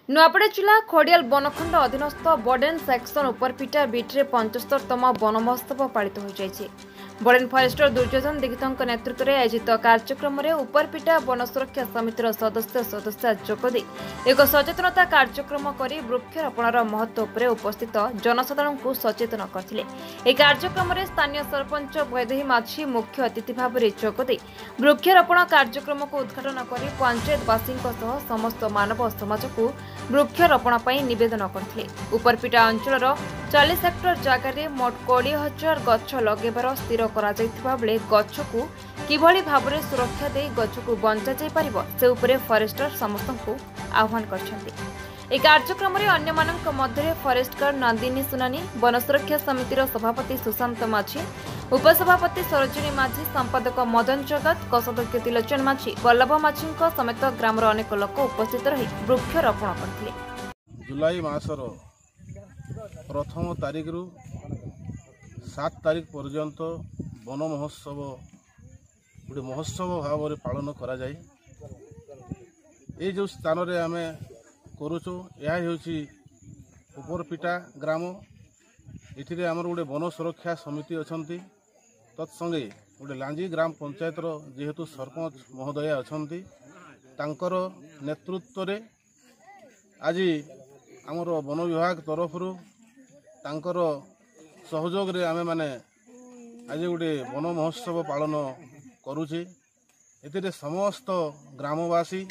नुआपड़ा जिला खोडियाल बनखंड अधीनस्थ बडेन section उपरपिटा betray 75तम one महोत्सव पालित हो जाइए। बडेन फरेस्टर दुर्योधन दीक्षित नेतृत्व में आयोजित कार्यक्रम में उपरपिटा वन सुरक्षा समितिर सदस्य जोगदे एक सचेतनता कार्यक्रम कर वृक्षरोपण महत्व पर उपस्थित जनसाधारण को सचेतन करते। कार्यक्रम में स्थानीय सरपंच वैदेही माझी मुख्य अतिथि भाव में जोगदे वृक्षरोपण कार्यक्रम को उद्घाटन कर पंचायतवासी समस्त मानव समाज को वृक्षरोपण निवेदन करते। उपरपिटा अंचल 40 हेक्टर जगार मोट 20,000 गछ लगेबार स्थिर करा जायथिबा बेले गछ को किभली भाव में सुरक्षा दे गछ को बंचा जाय परिबो से उपरे फॉरेस्टर समस्त को आह्वान करछन्ते। कार्यक्रम में अन्य मानक मध्य फॉरेस्टर नंदिनी सुनानी, वन सुरक्षा समितिर सभापति सुशांत माझी, उपसभापति सरोजिनी माझी, संपादक मदन जगत, कोषाध्यक्ष त्रिलोचन माझी, वल्लभ माझी समेत ग्रामर अनेक लोक उपस्थित रही वृक्षरोपण करथिले। जुलाई मासर प्रथम तारीख रु 7 तारीख पर्यंत वन महोत्सव गोटे महोत्सव भाव में पालन करा जाए। ये जो स्थान रे आमे करूचु यह होची उपरपिटा ग्राम। इथिरे आमर गोटे वन सुरक्षा समिति अछंती, तत्संगे गोटे लांजी ग्राम पंचायतर जेहेतु सरपंच महोदय अछंती, तांकर नेतृत्व रे आज आमर वन विभाग तरफ तांकर सहयोग रे आमे माने आज गोटे वन महोत्सव पालन करुचे। एथिरे समस्त ग्रामवासी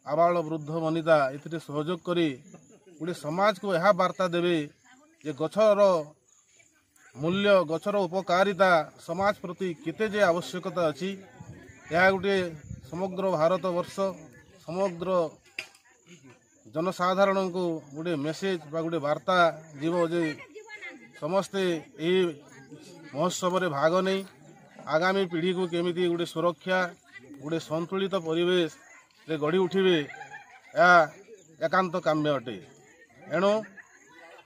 आबाल वृद्ध वनिता एथिरे सहयोग करी गोटे समाज को यह वार्ता देवे जे गछर मूल्य गछर उपकारिता समाज प्रति केते जे आवश्यकता अच्छी। यह गोटे समग्र भारत वर्ष समग्र जनसाधारण को गोटे मेसेज बा गोटे वार्ता जीव जे समस्ते यही महोत्सव रे भाग नहीं आगामी पीढ़ी को केमिति गोटे सुरक्षा गोटे संतुलित परिवेश रे गढ़ी उठिबे या एकांत काम्य अटे। एणु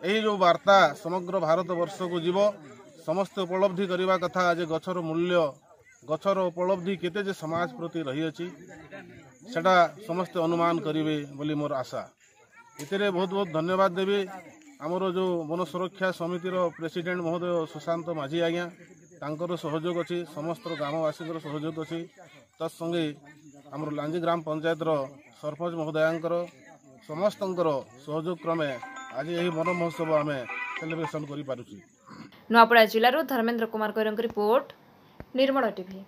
यही जो वार्ता समग्र भारत वर्ष को जीव समस्त उपलब्धि करने कथा जे गछर मूल्य गछर उपलब्धि केते जे समाज प्रति रही अछि सेटा समस्त अनुमान करिवे बोली मोर आशा। इतरे बहुत बहुत धन्यवाद देवी आमर जो वन सुरक्षा समितिर प्रेसिडेंट महोदय सुशांत माझी आज्ञा तांकर सहयोग अच्छी, समस्त ग्रामवासी सहयोग अच्छी, तत्संगे आमर लांजी ग्राम पंचायतर सरपंच महोदयांकर समस्त सहयोग क्रमे आज यही वन महोत्सव आम सेलिब्रेशन कर। नुआपड़ा जिलूर धर्मेन्द्र कुमार गौरंग रिपोर्ट, निर्मल टीवी।